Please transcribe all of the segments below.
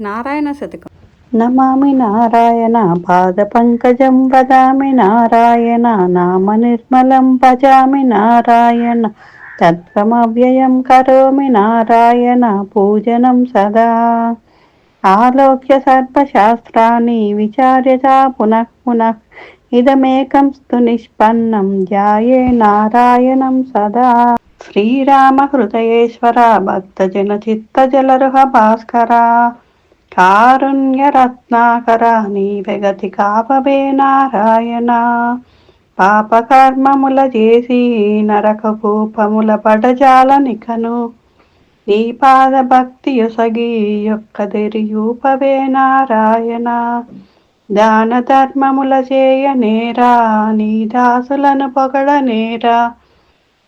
నారాయణ శతకం. నమామి నారాయణ పాదపంకజం వదామి నారాయణ నామ నిర్మలం భజామి నారాయణ తత్వమవ్యయం కరోమి నారాయణ పూజనం సదా. ఆలోక్య సర్వశాస్త్రాన్ని విచార్య పునః పునః ఇదమేకం స్తు నిష్పన్నం ధ్యాయే నారాయణం సదా. శ్రీరామ హృదయేశ్వర భక్తజన చిత్తజలరుహ భాస్కర కారుణ్యరత్నాకర నీవెగతి కాపవే నారాయణ. పాపకర్మముల చేసి నరక కూపముల పడజాల నికను నీ పాద భక్తి యొసగి యొక్కదెరియూపవే నారాయణ. దాన ధర్మముల చేయ నేరా నీ దాసులను పొగడ నేరా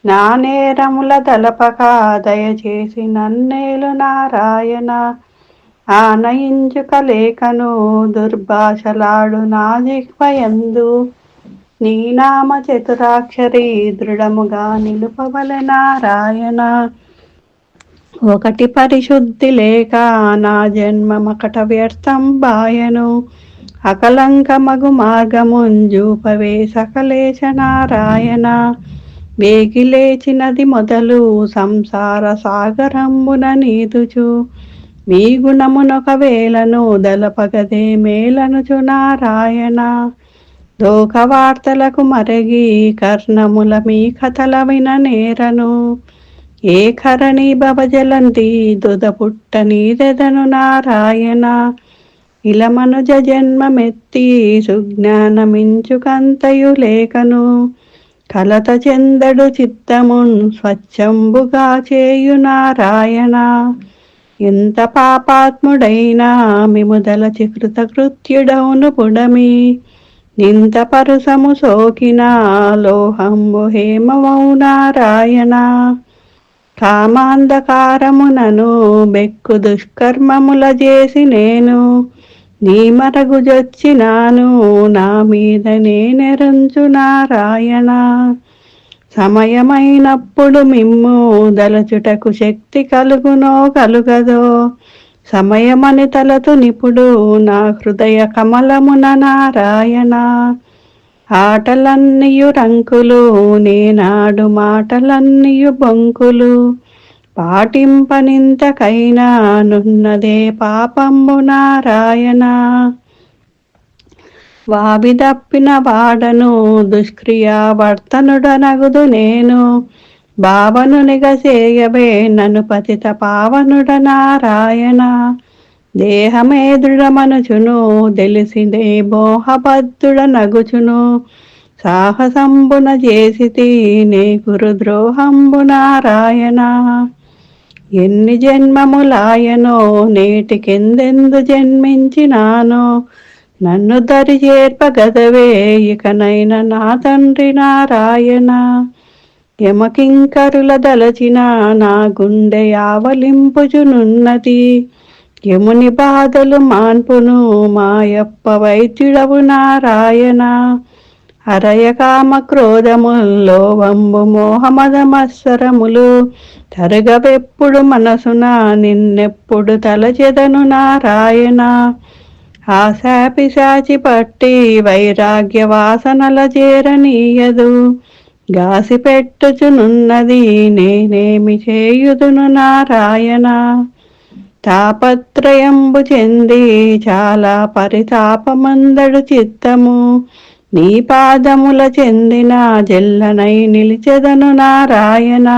నా నేరముల దళపక దయచేసి నన్నేలు నారాయణ. ఆనయించుక లేఖను దుర్భాషలాడు నా జిహ్వయందు నీ నామ చతురాక్షరి దృఢముగా నిలుపవలె నారాయణ. ఒకటి పరిశుద్ధి లేక నా జన్మమకట వ్యర్థం బాయను అకలంకమగు మార్గముంజూపవే సకలేశ నారాయణ. వేగి లేచినది మొదలు సంసార సాగరంబున నీదుచు మీ గుణమునొక వేలను దళపగదే మేలనుచు నారాయణ. లోక వార్తలకు మరగి కర్ణముల మీ కథల విన నేరను ఏ కరణి భవజలంతి దుద పుట్ట నీదెదను నారాయణ. ఇలమనుజ జన్మమెత్తి సుజ్ఞానమించుకంతయు లేఖను కలత చెందడు చిత్తమున్ స్వచ్ఛంబుగా చేయు నారాయణ. ఎంత పాపాత్ముడైనా మిముదలచి కృతకృత్యుడౌను పుడమి నింత పరుసము సోకిన లోహంబు హేమమౌ నారాయణ. కామాంధకారమునను బెక్కు దుష్కర్మముల చేసి నేను నీ మరగుజొచ్చినాను నా మీద నేనెరుంచు నారాయణ. సమయమైనప్పుడు మిమ్ము దలచుటకు శక్తి కలుగునో కలుగదో సమయమని తలతు నిపుడు నా హృదయ కమలమున నారాయణ. ఆటలన్నీయు రంకులు నేనాడు మాటలన్నీయు బొంకులు పాటింపనింతకైనా నున్నదే పాపంబు నారాయణ. వావిదప్పిన వాడను దుష్క్రియావర్తనుడనగుదు నేను భావను నిగసేయవే నను పతిత పావనుడ నారాయణ. దేహమే దృఢమనుచును తెలిసిందే మోహబద్ధుడ నగుచును సాహసంబున చేసితి నే గురుద్రోహంబు నారాయణ. ఎన్ని జన్మములాయనో నేటికెందెందు జన్మించినానో నన్ను దరి చేర్పగదవే ఇకనైనా నా తండ్రి నారాయణ. యమకింకరుల దలచిన నా గుండె యావలింపుచునున్నది యముని బాధలు మాన్పును మాయప్ప వైద్యుడవు నారాయణ. అరయ కామ క్రోధముల్లో వంబు మోహమదమత్సరములు తరగవెప్పుడు మనసున నిన్నెప్పుడు తలచెదను నారాయణ. ఆశాపిశాచి పట్టి వైరాగ్య వాసనల చేరనీయదు గాసి పెట్టుచునున్నది నేనేమి చేయుదును నారాయణ. తాపత్రయంబు చెంది చాలా పరితాపమందడు చిత్తము నీ పాదముల చెందిన జల్లనై నిలిచెదను నారాయణ.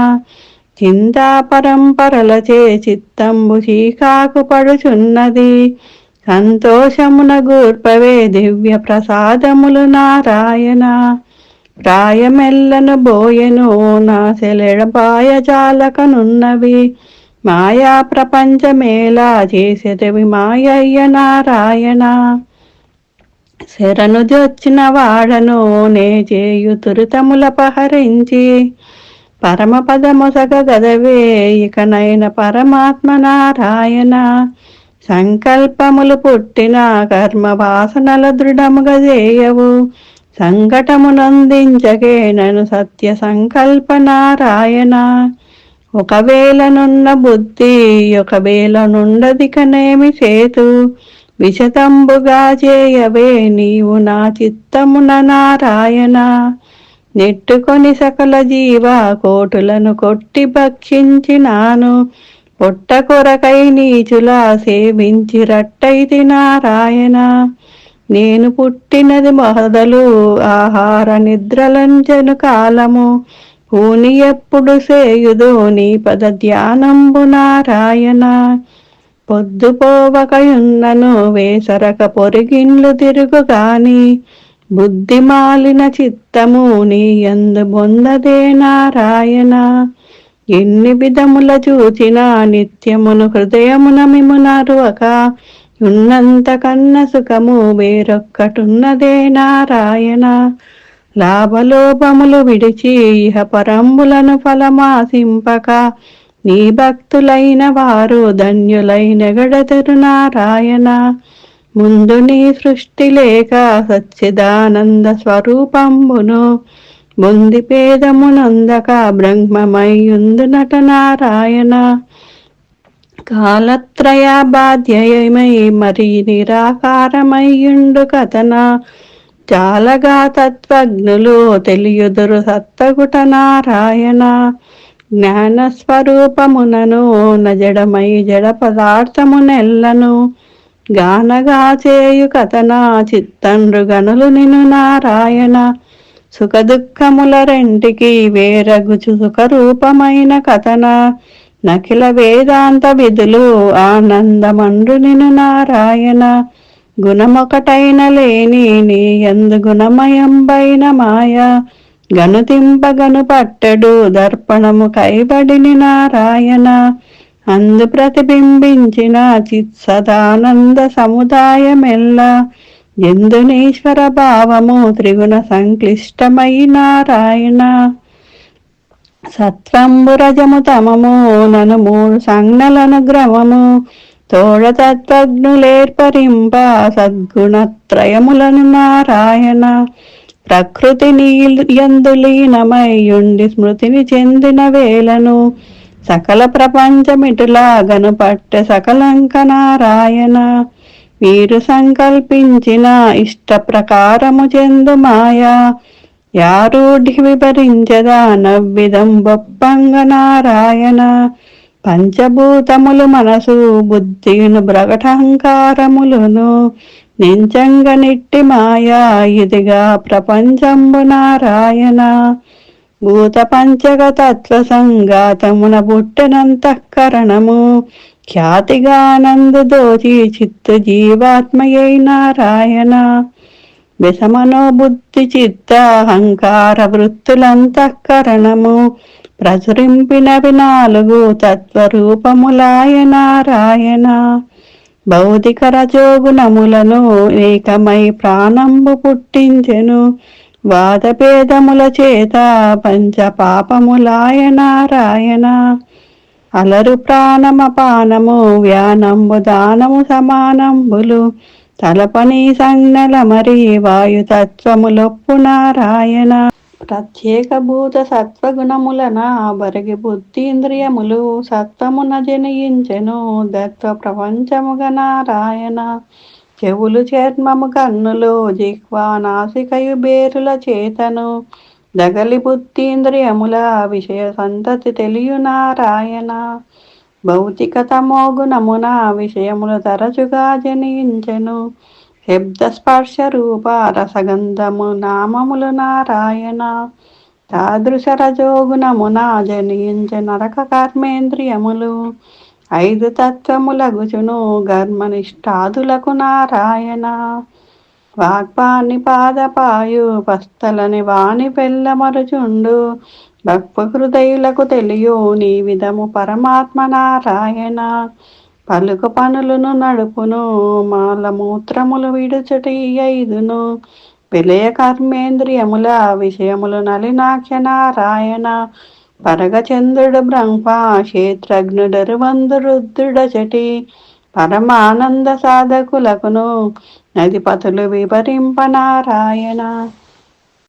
చింతా పరంపరలచే చిత్తంబు చీకాకు పడుచున్నది సంతోషమున గూర్పవే దివ్య ప్రసాదములు నారాయణ. ప్రాయమెల్లను బోయెను నా సెలెడబాయ జాలకనున్నవి మాయా ప్రపంచమేలా చేసేదవి మాయయ్య నారాయణ. శరణు జొచ్చిన వాడను నే చేయు తురితముల పహరించి పరమపదమొసగ గదవే ఇకనైన పరమాత్మ నారాయణ. సంకల్పములు పుట్టిన కర్మ వాసనల దృఢముగా చేయవు సంకటమునందించగే నను సత్య సంకల్ప నారాయణ. ఒకవేళనున్న బుద్ధి ఒకవేళనుండదికనేమి చేతు, విశతంబుగా చేయవే నీవు నా చిత్తమున నారాయణ. నెట్టుకొని సకల జీవ కోటులను కొట్టి భక్షించినాను, పొట్ట కొరకై నీచులా సేవించి రట్టయితి నారాయణ. నేను పుట్టినది మొదలు ఆహార నిద్రలంచెను కాలము, పూని ఎప్పుడు సేయుదు నీ పద ధ్యానంబు నారాయణ. పొద్దుపోవకయున్నను వేసరక పొరిగిండ్లు తిరుగు గాని, బుద్ధి మాలిన చిత్తము నీ యందు బొందదే నారాయణ. ఎన్ని విధముల చూచిన నిత్యమును హృదయమున మిమునరువక, ఉన్నంత కన్న సుఖము వేరొక్కటున్నదే నారాయణ. లాభలోభములు విడిచి ఇహ పరంబులను ఫలమాసింపక, నీ భక్తులైన వారు ధన్యులైనగడతరు నారాయణ. ముందు నీ సృష్టి లేక సచ్చిదానంద స్వరూపంబును, బొంది పేదమునందక బ్రహ్మమయ్యుందునట నారాయణ. కాలత్రయ బాధ్యమై మరి నిరాకారమయ్యుండు కథన, చాలగా తత్వజ్ఞులు తెలియుదురు సత్తగుట నారాయణ. జ్ఞానస్వరూపమునను నజడమై జడ పదార్థమునెల్లను, గానగా చేయు కథన చిత్తండ్రు గనులు నిను నారాయణ. సుఖ దుఃఖముల రెంటికి వేరగుచు సుఖరూపమైన కథన, నఖిల వేదాంత విధులు ఆనందమండ్రు నిను నారాయణ. గుణమొకటైన లేని నీ యందు గుణమయంబైన మాయ, గనుతింపగను పట్టెడు దర్పణము కైబడిని నారాయణ. అందు ప్రతిబింబించిన చిత్సదానంద సముదాయమెల్ల, ఎందునీశ్వర భావము త్రిగుణ సంక్లిష్టమై నారాయణ. సత్వంబు రజము తమము నను మూడు సంజ్ఞలను గ్రమము, తోడ తత్వజ్ఞులేర్పరింప సద్గుణత్రయములను నారాయణ. ప్రకృతి యందు లీనమయ్యుండి స్మృతిని చెందిన వేలను, సకల ప్రపంచమిటులా గనుపట్టె సకలంక నారాయణ. వీరు సంకల్పించిన ఇష్ట ప్రకారము చెందు మాయా, యారూఢి వివరించదా నవ్విదం బొప్పంగ నారాయణ. పంచభూతములు మనసు బుద్ధియును బ్రగటహంకారములును, నించంగ నిట్టి మాయా ఇదిగా ప్రపంచంబు నారాయణ. భూత పంచక తత్వ సంగాతమున పుట్టెనంతఃకరణము, ఖ్యాతిగానందు దోచి చిత్తు జీవాత్మయై నారాయణ. విషమనో బుద్ధి చిత్త అహంకార వృత్తులంతఃకరణము, ప్రచురింపినవి నాలుగు తత్వరూపములాయ నారాయణ. భౌతిక రజోగుణములను ఏకమై ప్రాణంబు పుట్టించెను, వాదభేదముల చేత పంచ పాపములాయ నారాయణ. అలరు ప్రాణమపానము వ్యానంబు దానము సమానంబులు, తలపని సంజ్ఞల మరి వాయుతత్వములొప్పు నారాయణ. ప్రత్యేక భూత సత్వగుణములన బరిగి బుద్ధీంద్రియములు సత్వమున జనియించెను, దత్వ ప్రపంచముగ నారాయణ. చెవులు చర్మము కన్నులు జిహ్వా నాసికయు బేరుల చేతను, దగలి బుద్ధీంద్రియముల విషయ సంతతి తెలియు నారాయణ. భౌతిక తమోగుణమున విషయములు తరచుగా జనించెను, శబ్ద స్పర్శ రూప రసగంధము నామములు నారాయణ. తాదృశ రజోగుణమున జనించె నరక కర్మేంద్రియములు, ఐదు తత్వములగుచును గర్మనిష్టాదులకు నారాయణ. వాక్పాని పాదపాయు పస్థలని వాణి పెళ్ళమరుచుండు, భక్త హృదయులకు తెలియు నీ విధము పరమాత్మ నారాయణ. పలుకు పనులను నడుపును మాలమూత్రములు విడుచుటి ఐదును, విలయ కర్మేంద్రియముల విషయములు నలినాఖ్య నారాయణ. పరగచంద్రుడు బ్రహ్మ క్షేత్రజ్ఞుడరు వందు రుద్రుడచటి, పరమానంద సాధకులకును నదిపతులు వివరింప నారాయణ.